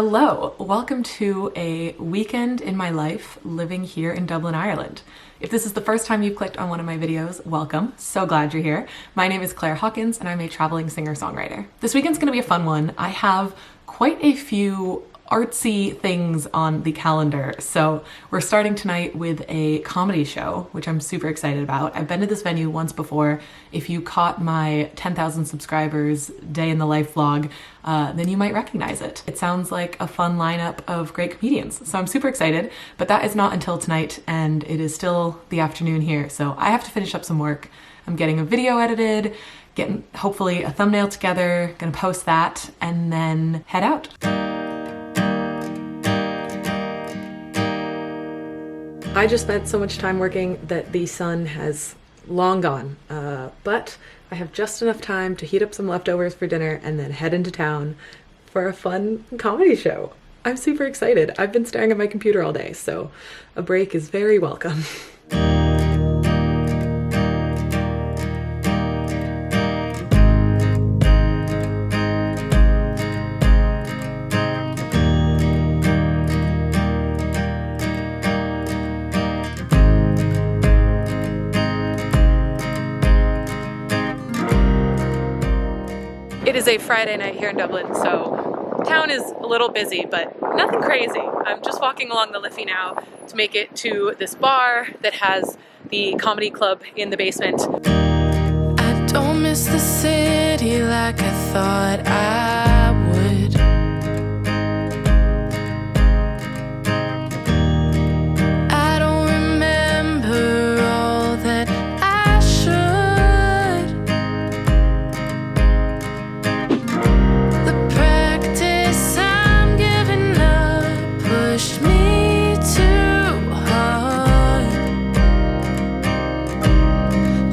Hello, welcome to a weekend in my life living here in Dublin, Ireland. If this is the first time you've clicked on one of my videos, welcome. So glad you're here. My name is Hawkins and I'm a traveling singer-songwriter. This weekend's gonna be a fun one. I have quite a few artsy things on the calendar. So we're starting tonight with a comedy show, which I'm super excited about. I've been to this venue once before. If you caught my 10,000 subscribers day in the life vlog, then you might recognize it. It sounds like a fun lineup of great comedians. So I'm super excited, but that is not until tonight and it is still the afternoon here. So I have to finish up some work. I'm getting a video edited, getting hopefully a thumbnail together, gonna post that and then head out. I just spent so much time working that the sun has long gone, but I have just enough time to heat up some leftovers for dinner and then head into town for a fun comedy show. I'm super excited. I've been staring at my computer all day, so a break is very welcome. It is a Friday night here in Dublin, so town is a little busy, but nothing crazy. I'm just walking along the Liffey now to make it to this bar that has the comedy club in the basement. I don't miss the city like I thought I would. I don't remember all that I should. The practice I'm giving up pushed me too hard.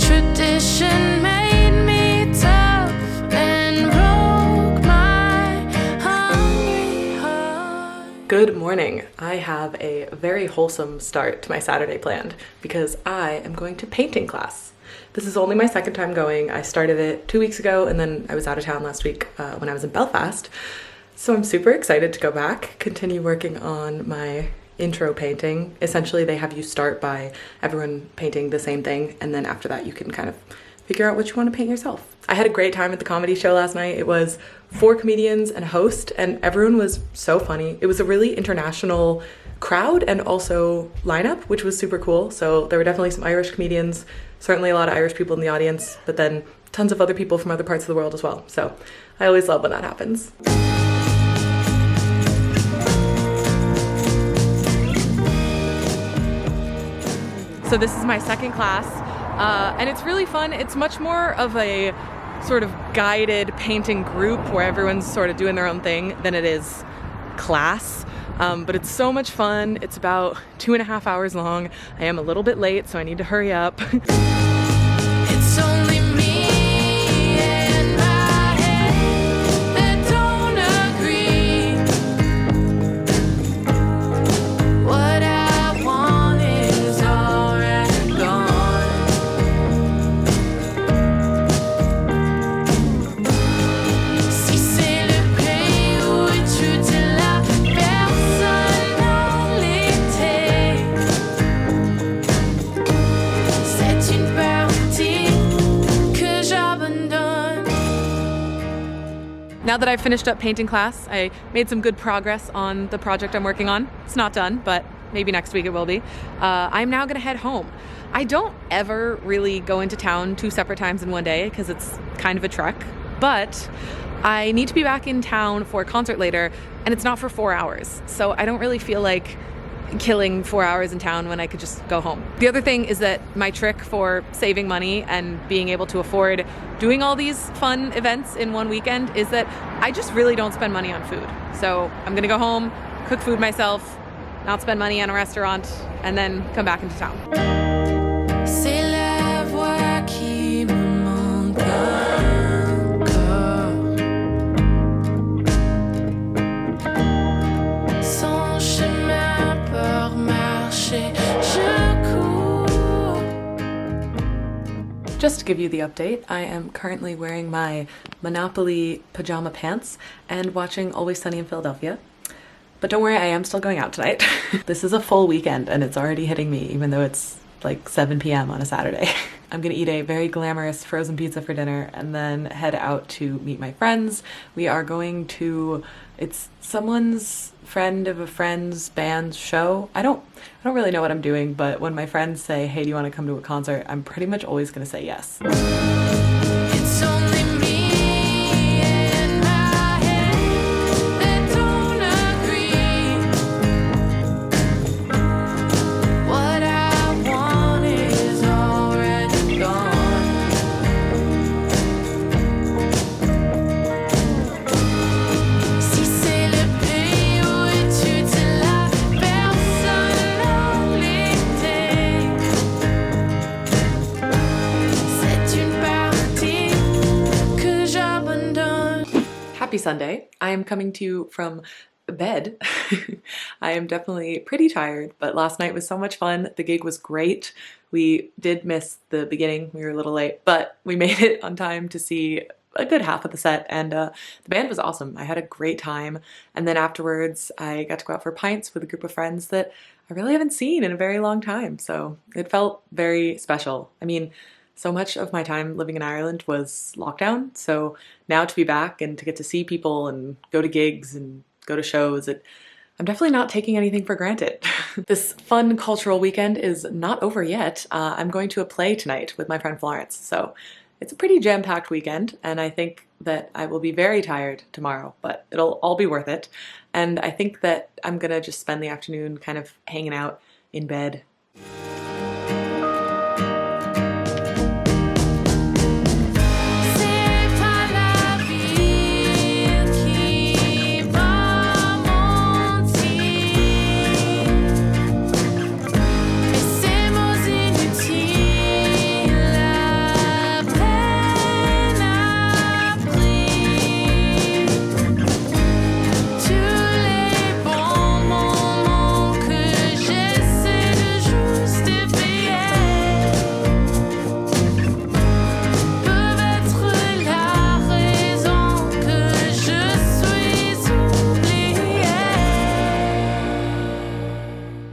Tradition made me tough and broke my hungry heart. Good morning. I have a very wholesome start to my Saturday planned because I am going to painting class. This is only my second time going. I started it 2 weeks ago and then I was out of town last week when I was in Belfast. So I'm super excited to go back, continue working on my intro painting. Essentially, they have you start by everyone painting the same thing, and then after that you can kind of figure out what you want to paint yourself. I had a great time at the comedy show last night. It was 4 comedians and a host, and everyone was so funny. It was a really international crowd and also lineup, which was super cool. So there were definitely some Irish comedians, certainly a lot of Irish people in the audience, but then tons of other people from other parts of the world as well. So I always love when that happens. So this is my second class, and it's really fun. It's much more of a sort of guided painting group where everyone's sort of doing their own thing than it is class. But it's so much fun. It's about 2.5 hours long. I am a little bit late, so I need to hurry up. It's only me and my head that don't agree. What I want is already gone. Si c'est le pays où étudier la personnalité, c'est une partie que j'abandonne. Now that I've finished up painting class, I made some good progress on the project I'm working on. It's not done, but maybe next week it will be. I'm now gonna head home. I don't ever really go into town 2 separate times in one day because it's kind of a trek, but I need to be back in town for a concert later, and it's not for 4 hours. So I don't really feel like killing 4 hours in town when I could just go home. The other thing is that my trick for saving money and being able to afford doing all these fun events in one weekend is that I just really don't spend money on food. So I'm gonna go home, cook food myself, not spend money on a restaurant, and then come back into town. C'est la voix qui me manque encore. Son chemin par marcher, je cours. Just to give you the update, I am currently wearing my Monopoly pajama pants and watching Always Sunny in Philadelphia. But don't worry, I am still going out tonight. This is a full weekend and it's already hitting me, even though it's like 7 p.m. on a Saturday. I'm gonna eat a very glamorous frozen pizza for dinner and then head out to meet my friends. We are going to, it's someone's friend of a friend's band's show. I don't really know what I'm doing, but when my friends say, hey, do you want to come to a concert? I'm pretty much always gonna say yes. It's only me and my head that don't agree. What I want is already gone. Si c'est le pays où es-tu la personne en l'été. C'est une partie que j'abandonne. Happy Sunday. I am coming to you from bed. I am definitely pretty tired, but last night was so much fun. The gig was great. We did miss the beginning. We were a little late, but we made it on time to see a good half of the set, and the band was awesome. I had a great time, and then afterwards I got to go out for pints with a group of friends that I really haven't seen in a very long time, so it felt very special. I mean, so much of my time living in Ireland was lockdown, so now to be back and to get to see people and go to gigs and go to shows, I'm definitely not taking anything for granted. This fun cultural weekend is not over yet. I'm going to a play tonight with my friend Florence, so it's a pretty jam-packed weekend, and I think that I will be very tired tomorrow, but it'll all be worth it. And I think that I'm gonna just spend the afternoon kind of hanging out in bed. C'est pas la ville qui va mentir, et ces mots inutiles, la peine apprise. Tous les bons moments que j'essaie de justifier peuvent être la raison que je suis oubliée.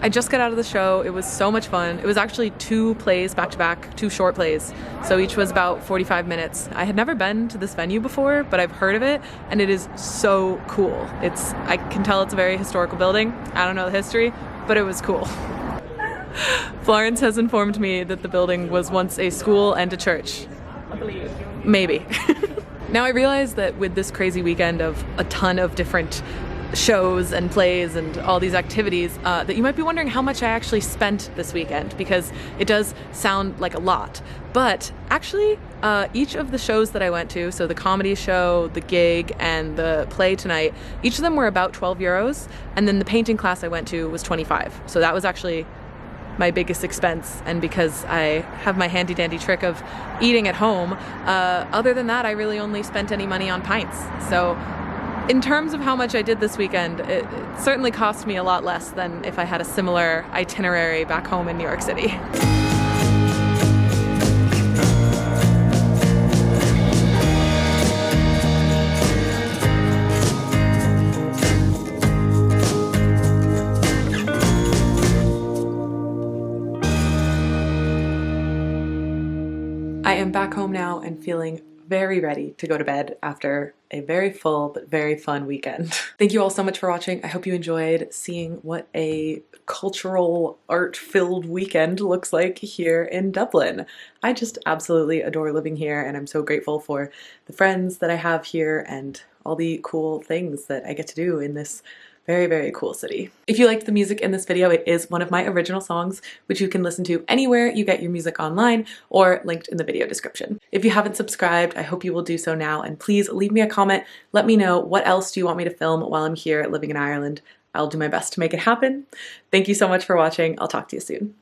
I just got out of the show. It was so much fun. It was actually 2 plays back to back, 2 short plays. So each was about 45 minutes. I had never been to this venue before, but I've heard of it and it is so cool. I can tell it's a very historical building. I don't know the history, but it was cool. Florence has informed me that the building was once a school and a church. I believe. Maybe. Now I realize that with this crazy weekend of a ton of different shows and plays and all these activities, that you might be wondering how much I actually spent this weekend, because it does sound like a lot. But actually, each of the shows that I went to, so the comedy show, the gig, and the play tonight, each of them were about 12 euros, and then the painting class I went to was 25. So that was actually my biggest expense, and because I have my handy dandy trick of eating at home, other than that I really only spent any money on pints. So in terms of how much I did this weekend, it certainly cost me a lot less than if I had a similar itinerary back home in New York City. I am back home now and feeling very ready to go to bed after a very full but very fun weekend. Thank you all so much for watching. I hope you enjoyed seeing what a cultural, art-filled weekend looks like here in Dublin. I just absolutely adore living here, and I'm so grateful for the friends that I have here and all the cool things that I get to do in this very, very cool city. If you liked the music in this video, it is one of my original songs, which you can listen to anywhere you get your music online or linked in the video description. If you haven't subscribed, I hope you will do so now, and please leave me a comment. Let me know what else do you want me to film while I'm here living in Ireland. I'll do my best to make it happen. Thank you so much for watching. I'll talk to you soon.